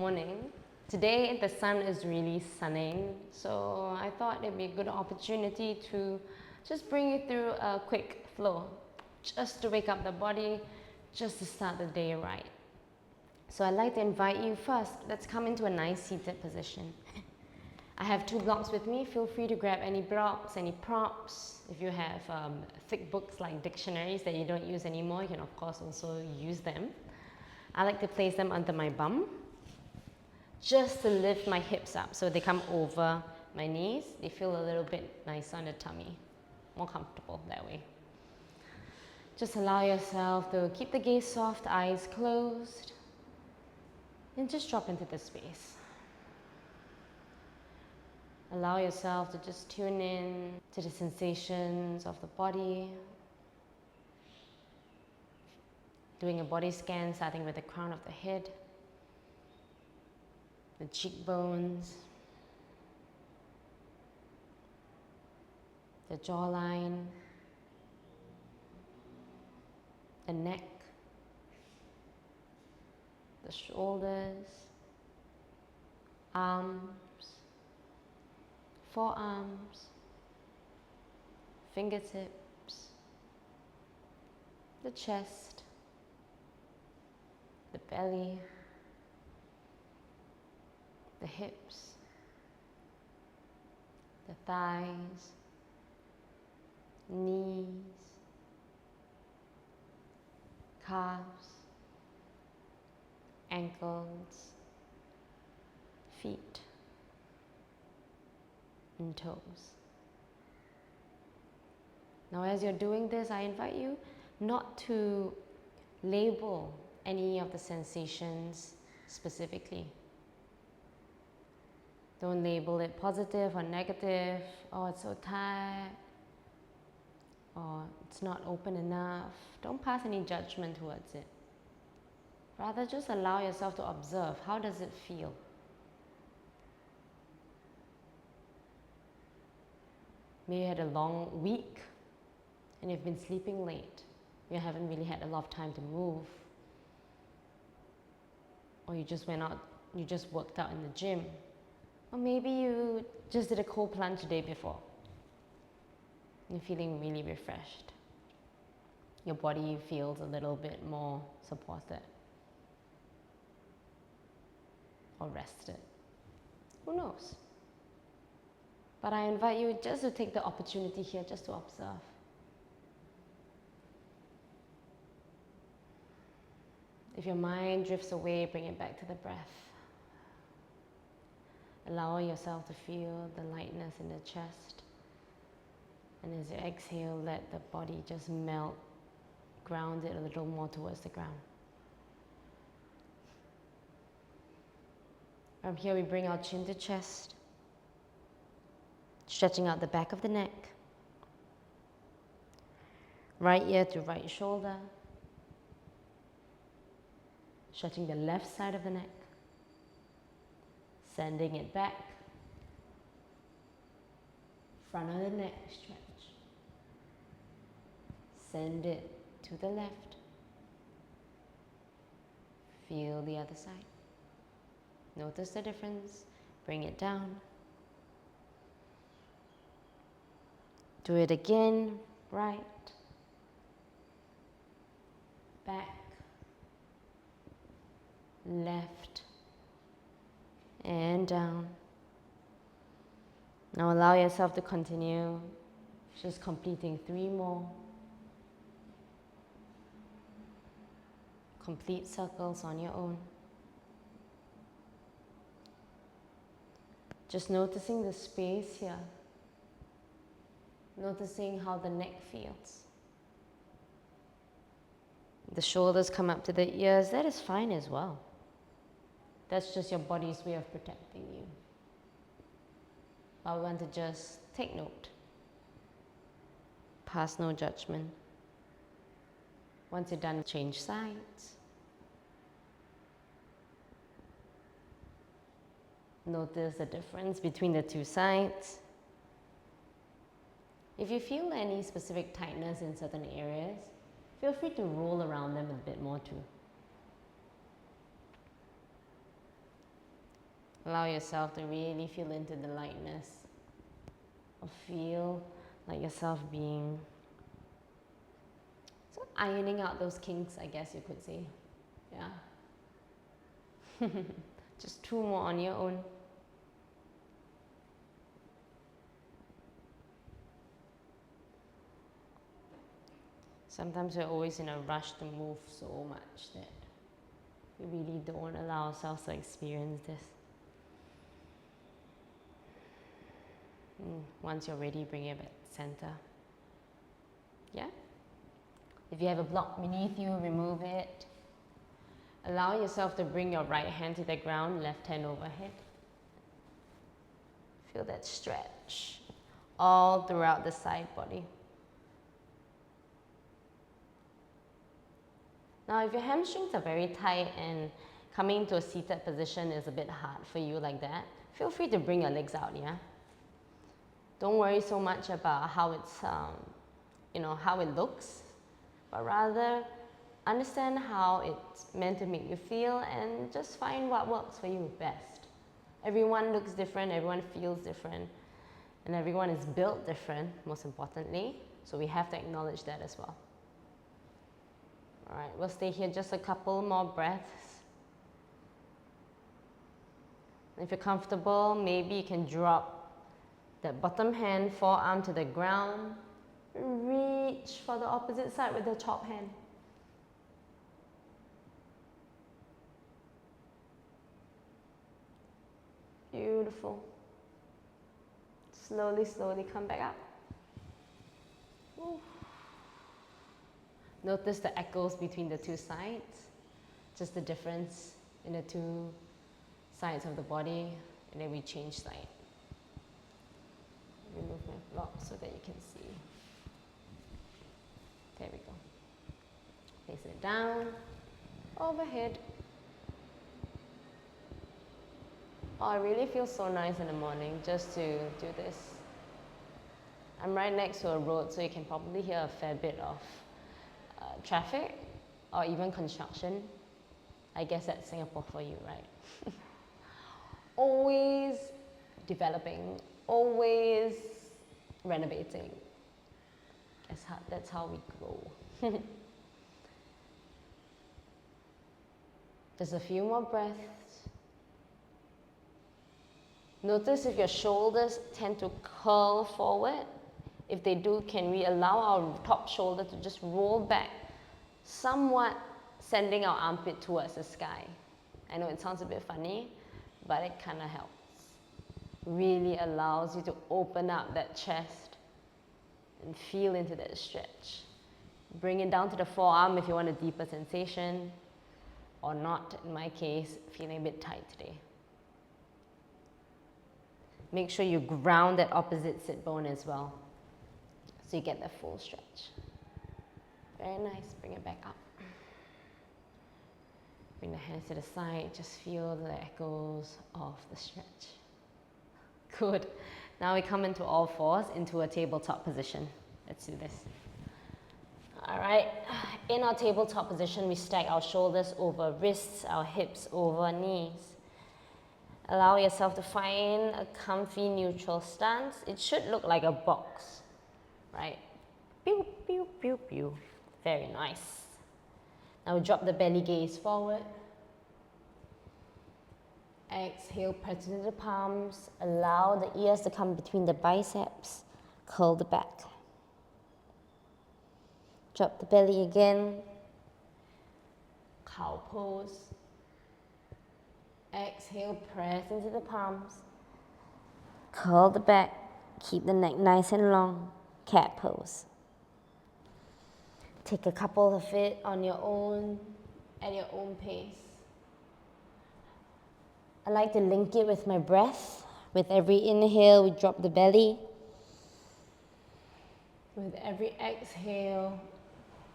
Morning. Today the sun is really sunning, so I thought it'd be a good opportunity to just bring you through a quick flow, just to wake up the body, just to start the day right. So I'd like to invite you first, let's come into a nice seated position. I have 2 blocks with me. Feel free to grab any blocks, any props. If you have thick books like dictionaries that you don't use anymore, you can of course also use them. I like to place them under my bum, just to lift my hips up so they come over my knees. They feel a little bit nicer on the tummy, more comfortable that way. Just allow yourself to keep the gaze soft, eyes closed, and just drop into the space. Allow yourself to just tune in to the sensations of the body. Doing a body scan starting with the crown of the head, the cheekbones, the jawline, the neck, the shoulders, arms, forearms, fingertips, the chest, the belly, the hips, the thighs, knees, calves, ankles, feet, and toes. Now as you're doing this, I invite you not to label any of the sensations specifically. Don't label it positive or negative, oh it's so tight, or it's not open enough. Don't pass any judgment towards it. Rather just allow yourself to observe, how does it feel? Maybe you had a long week and you've been sleeping late. You haven't really had a lot of time to move. Or you just went out, you just worked out in the gym. Or maybe you just did a cold plunge the day before. You're feeling really refreshed. Your body feels a little bit more supported or rested. Who knows? But I invite you just to take the opportunity here just to observe. If your mind drifts away, bring it back to the breath. Allow yourself to feel the lightness in the chest. And as you exhale, let the body just melt, ground it a little more towards the ground. From here, we bring our chin to chest, stretching out the back of the neck, right ear to right shoulder, stretching the left side of the neck, sending it back, front of the neck stretch, send it to the left, feel the other side, notice the difference, bring it down, do it again, right, back, left, and down. Now allow yourself to continue, just completing 3 more. Complete circles on your own. Just noticing the space here. Noticing how the neck feels. The shoulders come up to the ears, that is fine as well. That's just your body's way of protecting you. But we want to just take note. Pass no judgment. Once you're done, change sides. Notice the difference between the 2 sides. If you feel any specific tightness in certain areas, feel free to roll around them a bit more too. Allow yourself to really feel into the lightness, or feel like yourself being, so ironing out those kinks, I guess you could say. Yeah. Just 2 more on your own. Sometimes we're always in a rush to move so much that we really don't allow ourselves to experience this. Once you're ready, bring it back to center. Yeah? If you have a block beneath you, remove it. Allow yourself to bring your right hand to the ground, left hand overhead. Feel that stretch all throughout the side body. Now, if your hamstrings are very tight and coming to a seated position is a bit hard for you like that, feel free to bring your legs out, yeah? Don't worry so much about how it's, how it looks, but rather understand how it's meant to make you feel and just find what works for you best. Everyone looks different, everyone feels different, and everyone is built different, most importantly, so we have to acknowledge that as well. All right, we'll stay here just a couple more breaths. If you're comfortable, maybe you can drop that bottom hand, forearm to the ground. Reach for the opposite side with the top hand. Beautiful. Slowly, slowly come back up. Ooh. Notice the echoes between the two sides, just the difference in the two sides of the body, and then we change side. Remove my block so that you can see. There we go. Place it down, overhead. Oh, it really feels so nice in the morning just to do this. I'm right next to a road, so you can probably hear a fair bit of traffic or even construction. I guess that's Singapore for you, right? Always developing, always renovating. That's how we grow. Just a few more breaths. Notice if your shoulders tend to curl forward. If they do, can we allow our top shoulder to just roll back, somewhat sending our armpit towards the sky? I know it sounds a bit funny, but it kind of helps. Really allows you to open up that chest and feel into that stretch. Bring it down to the forearm if you want a deeper sensation, or not, in my case, feeling a bit tight today. Make sure you ground that opposite sit bone as well, so you get that full stretch. Very nice, bring it back up. Bring the hands to the side, just feel the echoes of the stretch. Good. Now we come into all fours, into a tabletop position. Let's do this. All right, in our tabletop position, we stack our shoulders over wrists, our hips over knees. Allow yourself to find a comfy neutral stance. It should look like a box, right? Pew, pew, pew, pew. Very nice. Now drop the belly gaze forward. Exhale, press into the palms. Allow the ears to come between the biceps. Curl the back. Drop the belly again. Cow pose. Exhale, press into the palms. Curl the back. Keep the neck nice and long. Cat pose. Take a couple of it on your own, at your own pace. I like to link it with my breath. With every inhale, we drop the belly. With every exhale,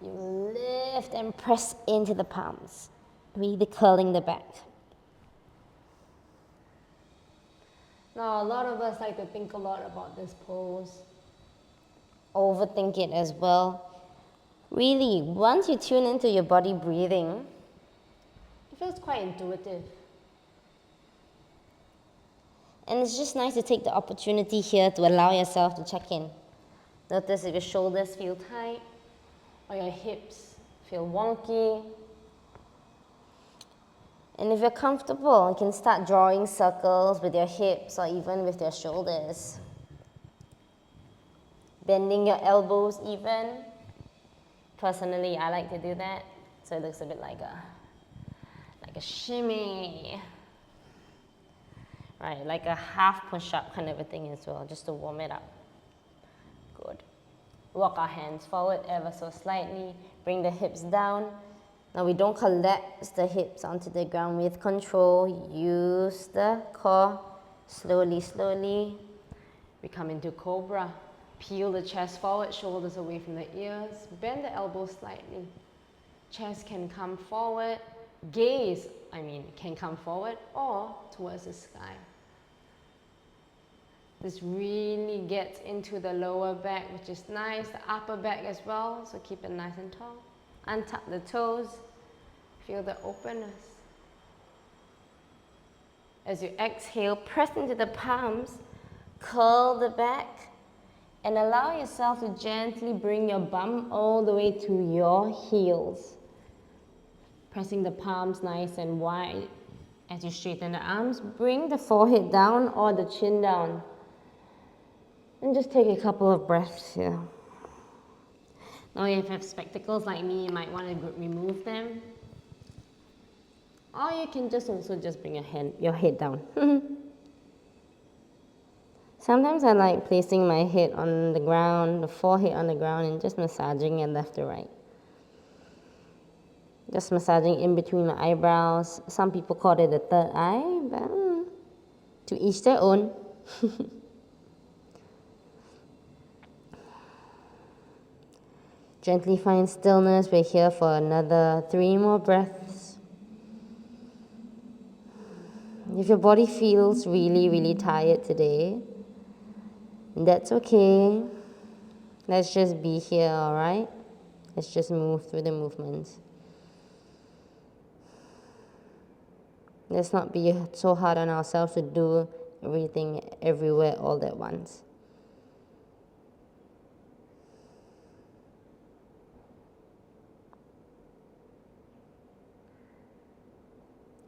you lift and press into the palms, really curling the back. Now, a lot of us like to think a lot about this pose, overthink it as well. Really, once you tune into your body breathing, it feels quite intuitive. And it's just nice to take the opportunity here to allow yourself to check in. Notice if your shoulders feel tight or your hips feel wonky. And if you're comfortable, you can start drawing circles with your hips or even with your shoulders. Bending your elbows even. Personally, I like to do that, so it looks a bit like a shimmy. Right, like a half push-up kind of a thing as well, just to warm it up. Good. Walk our hands forward ever so slightly. Bring the hips down. Now we don't collapse the hips onto the ground with control. Use the core. Slowly, slowly. We come into cobra. Peel the chest forward, shoulders away from the ears. Bend the elbows slightly. Chest can come forward. Gaze, can come forward or towards the sky. This really gets into the lower back, which is nice. The upper back as well, so keep it nice and tall. Untuck the toes. Feel the openness. As you exhale, press into the palms. Curl the back. And allow yourself to gently bring your bum all the way to your heels. Pressing the palms nice and wide. As you straighten the arms, bring the forehead down or the chin down. And just take a couple of breaths here. Now if you have spectacles like me, you might want to remove them. Or you can also bring your head down. Sometimes I like placing my head on the ground, the forehead on the ground, and just massaging it left to right. Just massaging in between my eyebrows. Some people call it the third eye, but to each their own. Gently find stillness. We're here for another 3 more breaths. If your body feels really, really tired today, that's okay. Let's just be here, alright? Let's just move through the movements. Let's not be so hard on ourselves to do everything everywhere all at once.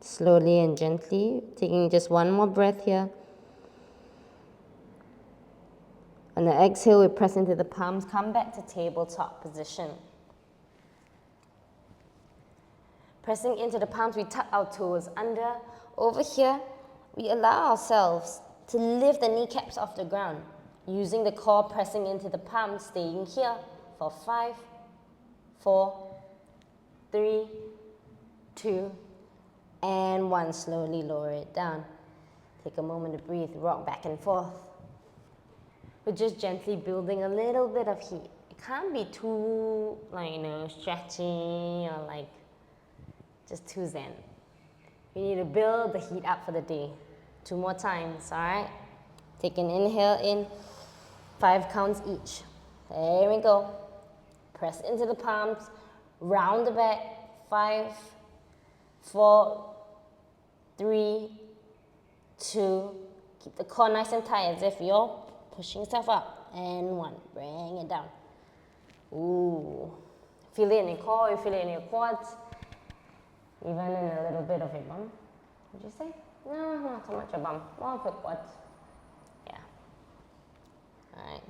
Slowly and gently, taking just 1 more breath here. On the exhale, we press into the palms, come back to tabletop position. Pressing into the palms, we tuck our toes under. Over here, we allow ourselves to lift the kneecaps off the ground, using the core pressing into the palms, staying here for 5, 4, 3, 2, and 1. Slowly lower it down. Take a moment to breathe, rock back and forth. We're just gently building a little bit of heat. It can't be too, stretchy or just too zen. We need to build the heat up for the day. 2 more times, all right? Take an inhale in, 5 counts each. There we go. Press into the palms, round the back, 5, 4, 3, 2, keep the core nice and tight as if you're pushing yourself up. And 1, bring it down. Ooh. Feel it in your core, you feel it in your quads. Even in a little bit of your bum. Would you say? No, not so much your bum. More of your quads. Yeah. Alright.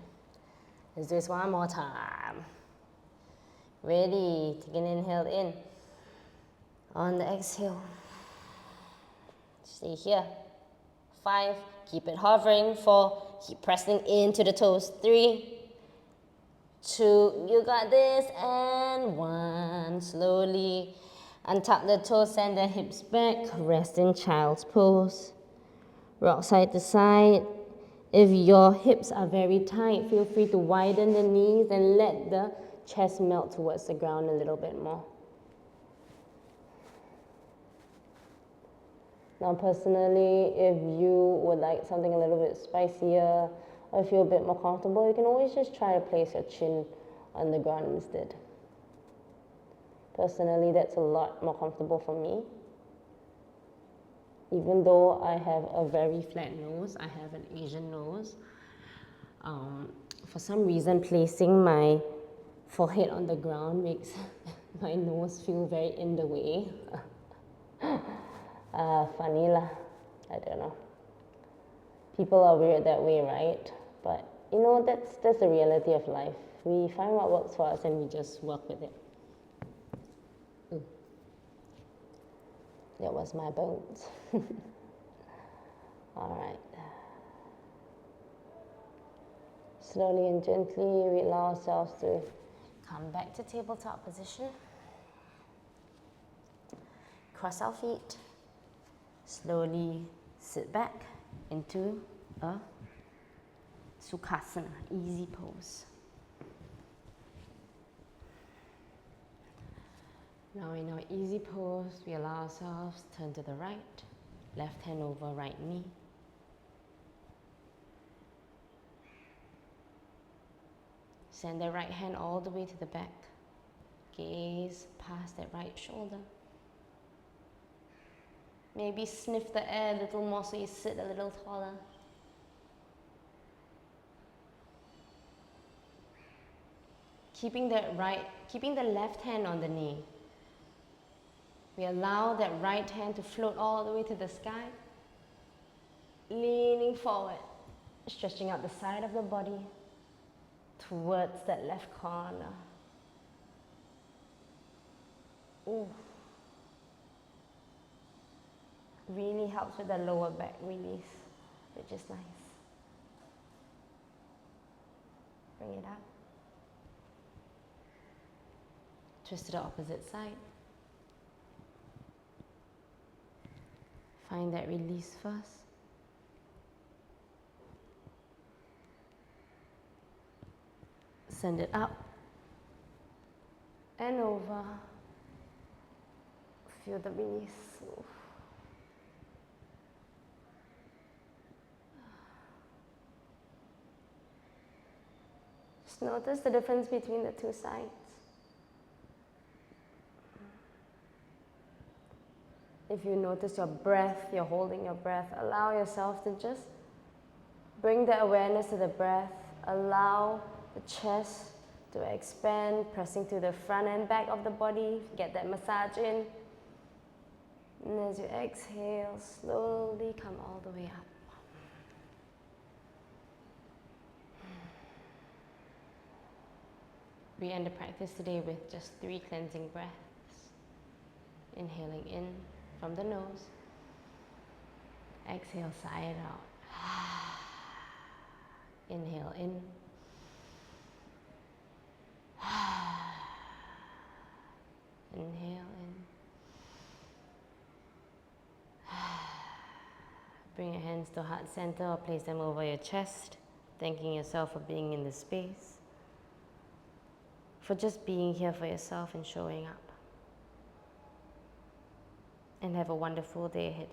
Let's do this 1 more time. Ready. Take an inhale in. On the exhale. Stay here. 5. Keep it hovering. 4. Keep pressing into the toes. 3, 2. You got this. And 1. Slowly. Untuck the toes, send the hips back, rest in child's pose. Rock side to side. If your hips are very tight, feel free to widen the knees and let the chest melt towards the ground a little bit more. Now personally, if you would like something a little bit spicier or if you're a bit more comfortable, you can always just try to place your chin on the ground instead. Personally, that's a lot more comfortable for me. Even though I have a very flat nose, I have an Asian nose. For some reason, placing my forehead on the ground makes my nose feel very in the way. Funny lah, I don't know. People are weird that way, right? But you know, that's the reality of life. We find what works for us and we just work with it. That was my bones. All right. Slowly and gently, we allow ourselves to come back to tabletop position. Cross our feet. Slowly sit back into a Sukhasana, easy pose. Now in our easy pose, we allow ourselves to turn to the right, left hand over right knee. Send the right hand all the way to the back. Gaze past that right shoulder. Maybe sniff the air a little more so you sit a little taller. Keeping the left hand on the knee. We allow that right hand to float all the way to the sky. Leaning forward, stretching out the side of the body towards that left corner. Ooh. Really helps with the lower back release, which is nice. Bring it up. Twist to the opposite side. Find that release first. Send it up and over. Feel the release. Oof. Just notice the difference between the two sides. If you notice your breath, you're holding your breath, allow yourself to just bring the awareness to the breath. Allow the chest to expand, pressing to the front and back of the body. Get that massage in. And as you exhale, slowly come all the way up. We end the practice today with just 3 cleansing breaths. Inhaling in from the nose. Exhale, sigh it out. Inhale in. Inhale in. Bring your hands to heart center or place them over your chest, thanking yourself for being in this space, for just being here for yourself and showing up. And have a wonderful day ahead.